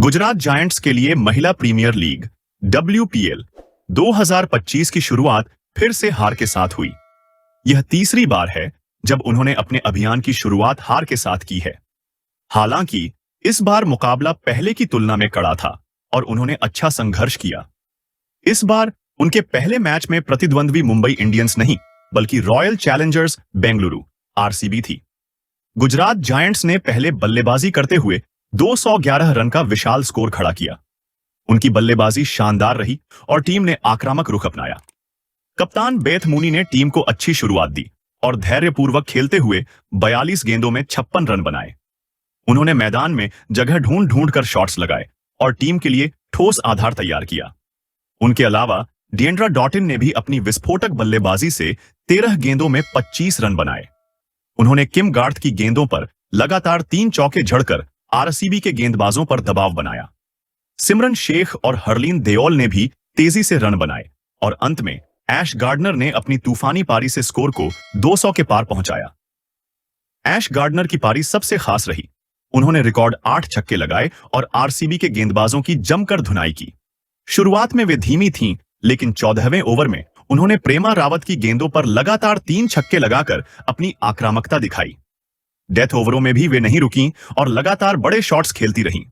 Gujarat giants के लिए महिला प्रीमियर लीग WPL 2025 की शुरुआत फिर से हार के साथ हुई। यह तीसरी बार है जब उन्होंने अपने अभियान की शुरुआत हार के साथ की है। हालांकि इस बार मुकाबला पहले की तुलना में कड़ा था और उन्होंने अच्छा संघर्ष किया। इस बार उनके पहले मैच में प्रतिद्वंद्वी मुंबई इंडियंस नहीं बल्कि रॉयल चैलेंजर्स बेंगलुरु RCB थी। गुजरात जायंट्स ने पहले बल्लेबाजी करते हुए 211 रन का विशाल स्कोर खड़ा किया। उनकी बल्लेबाजी शानदार रही और टीम ने आक्रामक रुख अपनाया। कप्तान बेथ मूनी ने टीम को अच्छी शुरुआत दी और धैर्यपूर्वक खेलते हुए 42 गेंदों में 56 रन बनाए। उन्होंने मैदान में जगह ढूंढ ढूंढ कर शॉट्स लगाए और टीम के लिए ठोस आधार तैयार किया। उनके अलावा डिएंड्रा डॉटिन ने भी अपनी विस्फोटक बल्लेबाजी से 13 गेंदों में 25 रन बनाए। उन्होंने किम गार्थ की गेंदों पर लगातार 3 चौके झड़कर RCB के गेंदबाजों पर दबाव बनाया। सिमरन शेख और हरलीन देओल ने भी तेजी से रन बनाए और अंत में ऐश गार्डनर ने अपनी तूफानी पारी से स्कोर को 200 के पार पहुंचाया। ऐश गार्डनर की पारी सबसे खास रही। उन्होंने रिकॉर्ड 8 छक्के लगाए और RCB के गेंदबाजों की जमकर धुनाई की। शुरुआत में वे धीमी थीं, लेकिन 14वें ओवर में उन्होंने प्रेमा रावत की गेंदों पर लगातार 3 छक्के लगाकर अपनी आक्रामकता दिखाई। डेथ ओवरों में भी वे नहीं रुकीं और लगातार बड़े शॉट्स खेलती रहीं।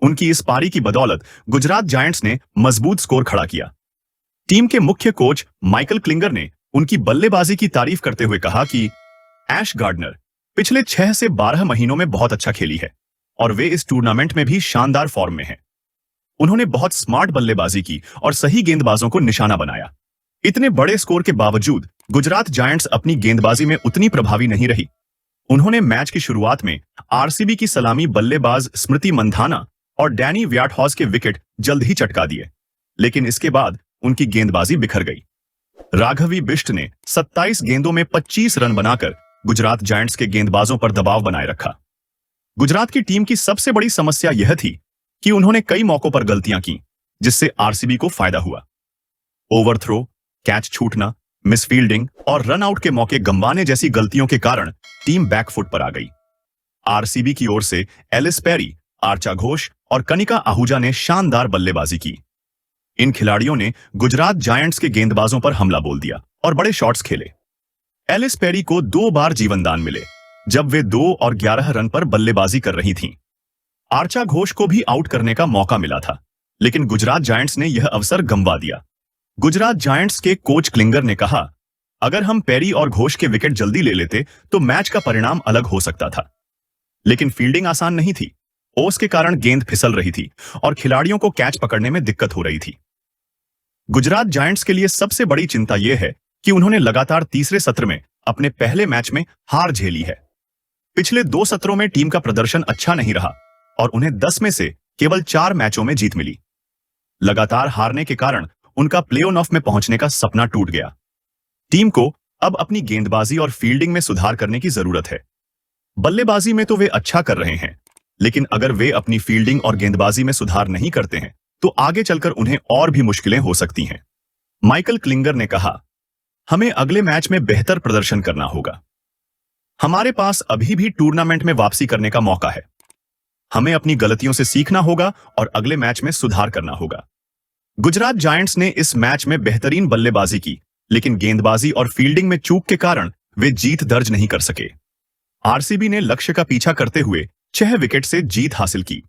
उनकी इस पारी की बदौलत गुजरात जायंट्स ने मजबूत स्कोर खड़ा किया। टीम के मुख्य कोच माइकल क्लिंगर ने उनकी बल्लेबाजी की तारीफ करते हुए कहा कि ऐश गार्डनर पिछले 6 से 12 महीनों में बहुत अच्छा खेली है और वे इस टूर्नामेंट में भी शानदार फॉर्म में हैं। उन्होंने बहुत स्मार्ट बल्लेबाजी की और सही गेंदबाजों को निशाना बनाया। इतने बड़े स्कोर के बावजूद गुजरात जायंट्स अपनी गेंदबाजी में उतनी प्रभावी नहीं रही। उन्होंने मैच की शुरुआत में RCB की सलामी बल्लेबाज स्मृति मंधाना और डैनी व्याटहॉज के विकेट जल्द ही चटका दिए, लेकिन इसके बाद उनकी गेंदबाजी बिखर गई। राघवी बिष्ट ने 27 गेंदों में 25 रन बनाकर गुजरात जायंट्स के गेंदबाजों पर दबाव बनाए रखा। गुजरात की टीम की सबसे बड़ी समस्या यह थी कि उन्होंने कई मौकों पर गलतियां की, जिससे RCB को फायदा हुआ। ओवरथ्रो, कैच छूटना, मिसफील्डिंग और रन आउट के मौके गंवाने जैसी गलतियों के कारण टीम बैकफुट पर आ गई। RCB की ओर से एलिस पेरी, आर्चा घोष और कनिका आहूजा ने शानदार बल्लेबाजी की। इन खिलाड़ियों ने गुजरात जायंट्स के गेंदबाजों पर हमला बोल दिया और बड़े शॉट्स खेले। एलिस पेरी को 2 बार जीवनदान मिले जब वे 2 और 11 रन पर बल्लेबाजी कर रही थीं। आर्चा घोष को भी आउट करने का मौका मिला था, लेकिन गुजरात जायंट्स ने यह अवसर गंवा दिया। गुजरात जायंट्स के कोच क्लिंगर ने कहा, अगर हम पेरी और घोष के विकेट जल्दी ले लेते तो मैच का परिणाम अलग हो सकता था। लेकिन फील्डिंग आसान नहीं थी। ओस के कारण गेंद फिसल रही थी और खिलाड़ियों को कैच पकड़ने में दिक्कत हो रही थी। गुजरात जायंट्स के लिए सबसे बड़ी चिंता यह है कि उन्होंने लगातार तीसरे सत्र में अपने पहले मैच में हार झेली है। पिछले 2 सत्रों में टीम का प्रदर्शन अच्छा नहीं रहा और उन्हें 10 में से केवल 4 मैचों में जीत मिली। लगातार हारने के कारण उनका प्ले-ऑफ में पहुंचने का सपना टूट गया। टीम को अब अपनी गेंदबाजी और फील्डिंग में सुधार करने की जरूरत है। बल्लेबाजी में तो वे अच्छा कर रहे हैं, लेकिन अगर वे अपनी फील्डिंग और गेंदबाजी में सुधार नहीं करते हैं तो आगे चलकर उन्हें और भी मुश्किलें हो सकती हैं। माइकल क्लिंगर ने कहा, हमें अगले मैच में बेहतर प्रदर्शन करना होगा। हमारे पास अभी भी टूर्नामेंट में वापसी करने का मौका है। हमें अपनी गलतियों से सीखना होगा और अगले मैच में सुधार करना होगा। गुजरात जायंट्स ने इस मैच में बेहतरीन बल्लेबाजी की, लेकिन गेंदबाजी और फील्डिंग में चूक के कारण वे जीत दर्ज नहीं कर सके। RCB ने लक्ष्य का पीछा करते हुए 6 विकेट से जीत हासिल की।